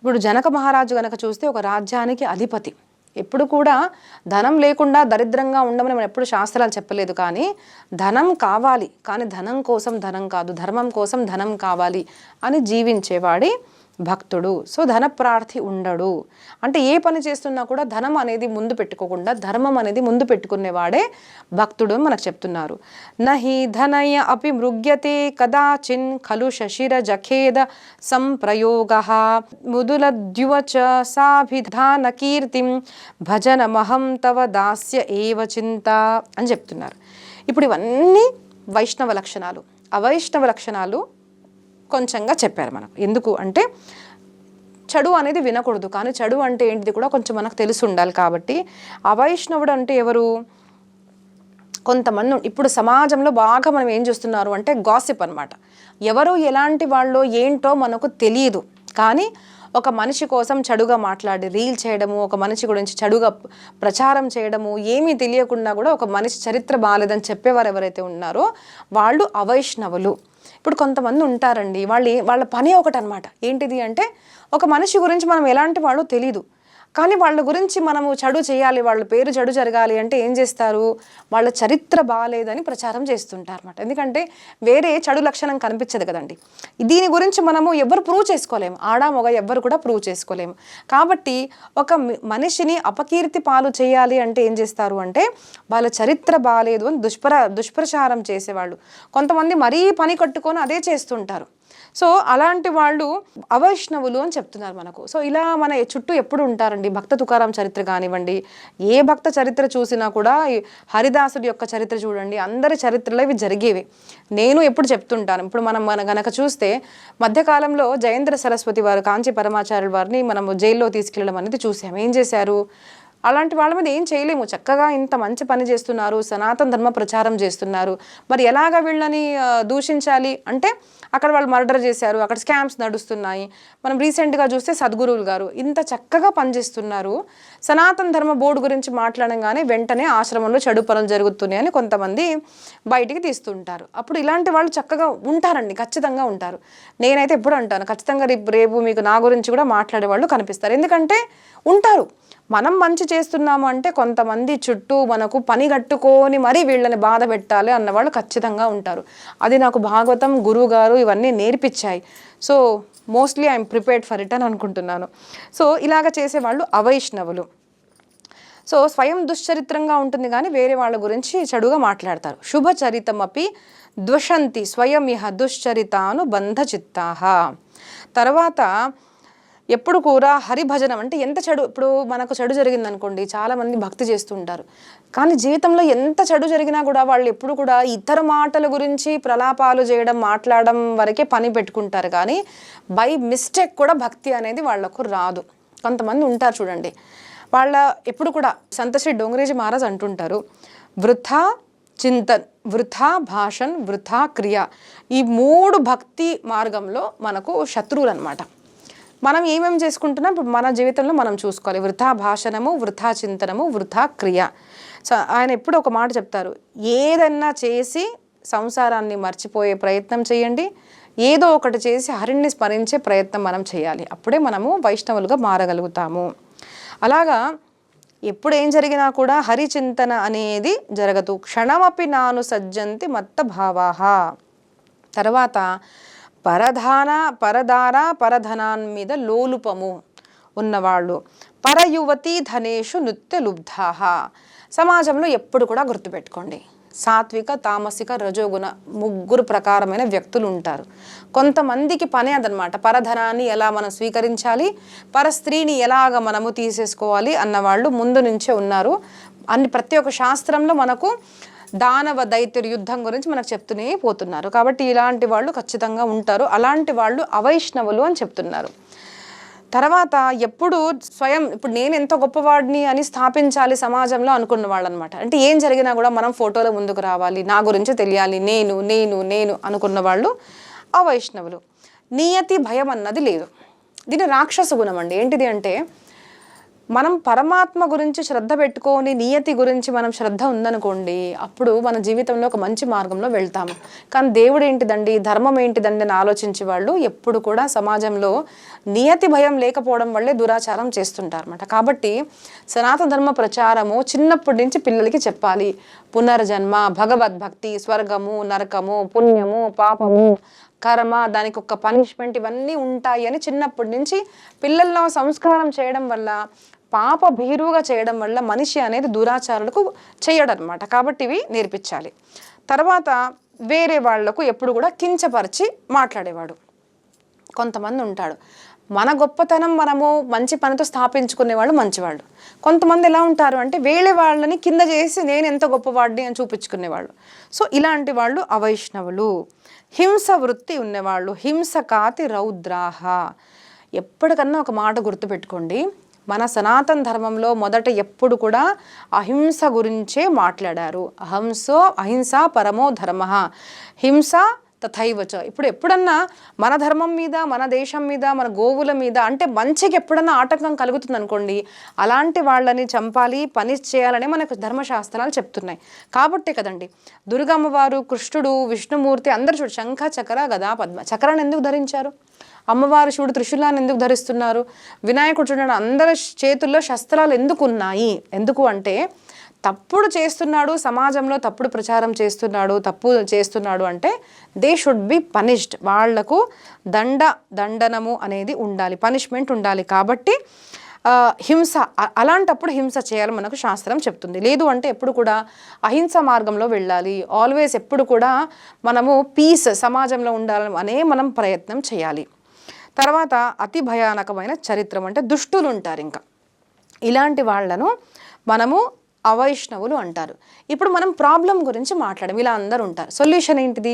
ఇప్పుడు జనక మహారాజు గనక చూస్తే ఒక రాజ్యానికి అధిపతి. ఎప్పుడు కూడా ధనం లేకుండా దరిద్రంగా ఉండమని మనం ఎప్పుడు శాస్త్రాలు చెప్పలేదు. కానీ ధనం కావాలి, కానీ ధనం కోసం ధనం కాదు, ధర్మం కోసం ధనం కావాలి అని జీవించేవాడి భక్తుడు. సో ధనప్రార్థి ఉండడు. అంటే ఏ పని చేస్తున్నా కూడా ధనం అనేది ముందు పెట్టుకోకుండా ధర్మం అనేది ముందు పెట్టుకునేవాడే భక్తుడు మనకు చెప్తున్నారు. నహి ధనయ అపి మృగ్యతే కదాచిన్ ఖలు శశిర జఖేద సంప్రయోగః ముదులద్యువచ సాభిధాన కీర్తిం భజనమహం తవ దాస్య ఏవ చింత అని చెప్తున్నారు. ఇప్పుడు ఇవన్నీ వైష్ణవ లక్షణాలు. అవైష్ణవ లక్షణాలు కొంచెంగా చెప్పారు మనకు. ఎందుకు అంటే చెడు అనేది వినకూడదు, కానీ చెడు అంటే ఏంటిది కూడా కొంచెం మనకు తెలిసి ఉండాలి. కాబట్టి అవైష్ణవుడు అంటే ఎవరు? కొంతమంది ఇప్పుడు సమాజంలో బాగా మనం ఏం చేస్తున్నారు అంటే గాసిప్ అనమాట. ఎవరు ఎలాంటి వాళ్ళో ఏంటో మనకు తెలియదు, కానీ ఒక మనిషి కోసం చెడుగా మాట్లాడి రీల్ చేయడము, ఒక మనిషి గురించి చెడుగా ప్రచారం చేయడము, ఏమీ తెలియకుండా కూడా ఒక మనిషి చరిత్ర బాగాలేదని చెప్పేవారు ఎవరైతే ఉన్నారో వాళ్ళు అవైష్ణవులు. ఇప్పుడు కొంతమంది ఉంటారండి, వాళ్ళ పని ఒకటి అనమాట. ఏంటిది అంటే ఒక మనిషి గురించి మనం ఎలాంటి వాళ్ళో తెలీదు, కానీ వాళ్ళ గురించి మనము చెడు చేయాలి, వాళ్ళ పేరు చెడు జరగాలి అంటే ఏం చేస్తారు? వాళ్ళ చరిత్ర బాగాలేదని ప్రచారం చేస్తుంటారు అన్నమాట. ఎందుకంటే వేరే చెడు లక్షణం కనిపించదు కదండి. దీని గురించి మనము ఎవరు ప్రూవ్ చేసుకోలేము, ఆడ మగ ఎవ్వరు కూడా ప్రూవ్ చేసుకోలేము. కాబట్టి ఒక మనిషిని అపకీర్తి పాలు చేయాలి అంటే ఏం చేస్తారు అంటే వాళ్ళ చరిత్ర బాగాలేదు అని దుష్ప్రచారం చేసేవాళ్ళు కొంతమంది మరీ పని కట్టుకొని అదే చేస్తుంటారు. సో అలాంటి వాళ్ళు అవైష్ణవులు అని చెప్తున్నారు మనకు. సో ఇలా మన చుట్టూ ఎప్పుడు ఉంటారండి. భక్త తుకారాం చరిత్ర కానివ్వండి, ఏ భక్త చరిత్ర చూసినా కూడా, హరిదాసుడి యొక్క చరిత్ర చూడండి, అందరి చరిత్రలో ఇవి జరిగేవి. నేను ఎప్పుడు చెప్తుంటాను. ఇప్పుడు మన గనక చూస్తే మధ్యకాలంలో జయేంద్ర సరస్వతి వారు, కాంచి పరమాచార్యుల వారిని మనము జైల్లో తీసుకెళ్ళడం అనేది చూసాము. ఏం చేశారు? అలాంటి వాళ్ళ మీద ఏం చేయలేము. చక్కగా ఇంత మంచి పని చేస్తున్నారు, సనాతన ధర్మ ప్రచారం చేస్తున్నారు, మరి ఎలాగ వీళ్ళని దూషించాలి అంటే అక్కడ వాళ్ళు మర్డర్ చేశారు, అక్కడ స్కామ్స్ నడుస్తున్నాయి. మనం రీసెంట్గా చూస్తే సద్గురువులు గారు ఇంత చక్కగా పనిచేస్తున్నారు, సనాతన ధర్మ బోర్డు గురించి మాట్లాడంగానే వెంటనే ఆశ్రమంలో చెడు పనులు జరుగుతున్నాయని కొంతమంది బయటికి తీస్తుంటారు. అప్పుడు ఇలాంటి వాళ్ళు చక్కగా ఉంటారండి, ఖచ్చితంగా ఉంటారు. నేనైతే ఎప్పుడు అంటాను, ఖచ్చితంగా రేపు మీకు నా గురించి కూడా మాట్లాడే వాళ్ళు కనిపిస్తారు. ఎందుకంటే ఉంటారు. మనం మంచి చేస్తున్నాము అంటే కొంతమంది చుట్టూ మనకు పని కట్టుకొని మరీ వీళ్ళని బాధ పెట్టాలి అన్నవాళ్ళు ఖచ్చితంగా ఉంటారు. అది నాకు భాగవతం, గురువు గారు ఇవన్నీ నేర్పించాయి. So mostly I'm prepared for it అని అనుకుంటున్నాను. సో ఇలాగ చేసేవాళ్ళు అవైష్ణవులు. సో స్వయం దుశ్చరిత్రంగా ఉంటుంది, కానీ వేరే వాళ్ళ గురించి చెడుగా మాట్లాడతారు. శుభచరితమపి ద్వషంతి స్వయం ఇహ దుశ్చరితాను బంధచిత్తాః. తర్వాత ఎప్పుడు కూడా హరిభజనం అంటే ఎంత చెడు, ఇప్పుడు మనకు చెడు జరిగిందనుకోండి, చాలామంది భక్తి చేస్తూ ఉంటారు, కానీ జీవితంలో ఎంత చెడు జరిగినా కూడా వాళ్ళు ఎప్పుడు కూడా ఇతర మాటల గురించి ప్రలాపాలు చేయడం, మాట్లాడడం వరకే పని పెట్టుకుంటారు, కానీ బై మిస్టేక్ కూడా భక్తి అనేది వాళ్లకు రాదు. కొంతమంది ఉంటారు చూడండి, వాళ్ళ ఎప్పుడు కూడా సంతశ్రీ డోంగరేజీ మహారాజ్ అంటుంటారు, వృథా చింతన్, వృథా భాషణ్, వృథా క్రియ, ఈ 3 భక్తి మార్గంలో మనకు శత్రువులు అనమాట. మనం ఏమేమి చేసుకుంటున్నాం ఇప్పుడు మన జీవితంలో మనం చూసుకోవాలి. వృథా భాషణము, వృథా చింతనము, వృథా క్రియ. సో ఆయన ఎప్పుడు ఒక మాట చెప్తారు, ఏదన్నా చేసి సంసారాన్ని మర్చిపోయే ప్రయత్నం చేయండి, ఏదో ఒకటి చేసి హరిని స్మరించే ప్రయత్నం మనం చేయాలి. అప్పుడే మనము వైష్ణవులుగా మారగలుగుతాము. అలాగా ఎప్పుడు ఏం జరిగినా కూడా హరిచింతన అనేది జరగదు. క్షణమపి నాను సజ్జంతి మత్త భావాహ. తర్వాత పరధనాన్ మీద లోలుపము ఉన్నవాళ్ళు, పరయువతి ధనేషు నృత్య లుబ్ధాహ. సమాజంలో ఎప్పుడు కూడా గుర్తుపెట్టుకోండి, సాత్విక, తామసిక, రజోగుణ 3 ప్రకారమైన వ్యక్తులు ఉంటారు. కొంతమందికి పని అదనమాట, పరధనాన్ని ఎలా మనం స్వీకరించాలి, పరస్త్రీని ఎలాగ మనము తీసేసుకోవాలి అన్నవాళ్ళు ముందు నుంచే ఉన్నారు. ప్రతి ఒక్క శాస్త్రంలో మనకు దానవ దైత్యుల యుద్ధం గురించి మనకు చెప్తూనే పోతున్నారు. కాబట్టి ఇలాంటి వాళ్ళు ఖచ్చితంగా ఉంటారు. అలాంటి వాళ్ళు అవైష్ణవులు అని చెప్తున్నారు. తర్వాత ఎప్పుడు స్వయం ఇప్పుడు నేను ఎంత గొప్పవాడిని అని స్థాపించాలి సమాజంలో అనుకున్న వాళ్ళు అనమాట. అంటే ఏం జరిగినా కూడా మనం ఫోటోలో ముందుకు రావాలి, నా గురించి తెలియాలి, నేను నేను నేను అనుకున్న వాళ్ళు అవైష్ణవులు. నియతి భయం అన్నది లేదు. దీని రాక్షస గుణం అండి. ఏంటిది అంటే మనం పరమాత్మ గురించి శ్రద్ధ పెట్టుకొని నియతి గురించి మనం శ్రద్ధ ఉందనుకోండి, అప్పుడు మన జీవితంలో ఒక మంచి మార్గంలో వెళ్తాము. కానీ దేవుడు ఏంటిదండి, ధర్మం ఏంటిదండి అని ఆలోచించే వాళ్ళు ఎప్పుడు కూడా సమాజంలో నియతి భయం లేకపోవడం వల్లే దురాచారం చేస్తుంటారు అన్నమాట. కాబట్టి సనాతన ధర్మ ప్రచారము చిన్నప్పటి నుంచి పిల్లలకి చెప్పాలి. పునర్జన్మ, భగవద్భక్తి, స్వర్గము, నరకము, పుణ్యము, పాపము, కర్మ, దానికి ఒక పనిష్మెంట్, ఇవన్నీ ఉంటాయి అని చిన్నప్పటి నుంచి పిల్లల్లో సంస్కారం చేయడం వల్ల, పాప భీరువుగా చేయడం వల్ల మనిషి అనేది దురాచారాలకు చేయడం అనమాట. కాబట్టి ఇవి నేర్పించాలి. తర్వాత వేరే వాళ్లకు ఎప్పుడు కూడా కించపరిచి మాట్లాడేవాడు. కొంతమంది ఉంటాడు, మన గొప్పతనం మనము మంచి పనితో స్థాపించుకునే వాళ్ళు మంచివాళ్ళు. కొంతమంది ఎలా ఉంటారు అంటే వేరే వాళ్ళని కింద చేసి నేను ఎంత గొప్పవాడిని అని చూపించుకునేవాళ్ళు. సో ఇలాంటి వాళ్ళు అవైష్ణవులు. హింస వృత్తి ఉన్నవాళ్ళు, హింసకాతి రౌద్రాహ. ఎప్పటికన్నా ఒక మాట గుర్తుపెట్టుకోండి, మన సనాతన ధర్మంలో మొదట ఎప్పుడు కూడా అహింస గురించే మాట్లాడారు. అహింస పరమో ధర్మ, హింస తథైవచ. ఇప్పుడు ఎప్పుడన్నా మన ధర్మం మీద, మన దేశం మీద, మన గోవుల మీద అంటే మంచికి ఎప్పుడన్నా ఆటంకం కలుగుతుంది అనుకోండి, అలాంటి వాళ్ళని చంపాలి, పనిష్ చేయాలని మనకు ధర్మశాస్త్రాలు చెప్తున్నాయి. కాబట్టే కదండి దుర్గమ్మవారు, కృష్ణుడు, విష్ణుమూర్తి అందరు చూడు శంఖ, చక్ర, గదా, పద్మ. చక్రాన్ని ఎందుకు ధరించారు? అమ్మవారు చూడు త్రిశూలాన్ని ఎందుకు ధరిస్తున్నారు? వినాయకుడు చూడండి అందరి చేతుల్లో శస్త్రాలు ఎందుకు ఉన్నాయి? ఎందుకు అంటే తప్పుడు చేస్తున్నాడు, సమాజంలో తప్పుడు ప్రచారం చేస్తున్నాడు, తప్పు చేస్తున్నాడు అంటే దే షుడ్ బి పనిష్డ్. వాళ్లకు దండనము అనేది ఉండాలి, పనిష్మెంట్ ఉండాలి. కాబట్టి హింస, అలాంటప్పుడు హింస చేయాలి మనకు శాస్త్రం చెప్తుంది. లేదు అంటే ఎప్పుడు కూడా అహింస మార్గంలో వెళ్ళాలి. ఆల్వేస్ ఎప్పుడు కూడా మనము పీస్ సమాజంలో ఉండాలని అనే మనం ప్రయత్నం చేయాలి. తర్వాత అతి భయానకమైన చరిత్రం అంటే దుష్టులు ఉంటారు. ఇంకా ఇలాంటి వాళ్ళను మనము అవైష్ణవులు అంటారు. ఇప్పుడు మనం ప్రాబ్లం గురించి మాట్లాడడం, ఇలా అందరూ ఉంటారు. సొల్యూషన్ ఏంటిది?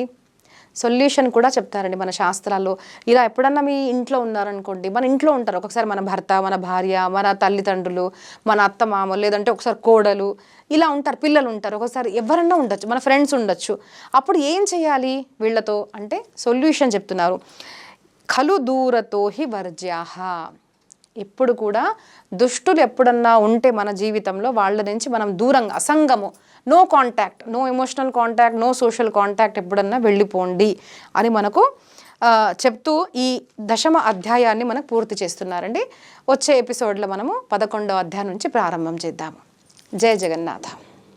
సొల్యూషన్ కూడా చెప్తారండి మన శాస్త్రాల్లో. ఇలా ఎప్పుడన్నా మీ ఇంట్లో ఉన్నారనుకోండి, మన ఇంట్లో ఉంటారు ఒక్కొక్కసారి మన భర్త, మన భార్య, మన తల్లిదండ్రులు, మన అత్తమామలు, లేదంటే ఒకసారి కోడలు, ఇలా ఉంటారు. పిల్లలు ఉంటారు, ఒకసారి ఎవరన్నా ఉండొచ్చు, మన ఫ్రెండ్స్ ఉండొచ్చు. అప్పుడు ఏం చేయాలి వీళ్ళతో అంటే సొల్యూషన్ చెప్తున్నారు. ఖలు దూరతో హి వర్జ్యాహ. ఎప్పుడు కూడా దుష్టులు ఎప్పుడన్నా ఉంటే మన జీవితంలో వాళ్ళ నుంచి మనం దూరంగా, అసంగము, no contact, no emotional contact, no social contact, ఎప్పుడన్నా వెళ్ళిపోండి అని మనకు చెప్తూ ఈ 10వ అధ్యాయాన్ని మనకు పూర్తి చేస్తున్నారండి. వచ్చే ఎపిసోడ్లో మనము 11వ అధ్యాయం నుంచి ప్రారంభం చేద్దాము. జయ జగన్నాథ.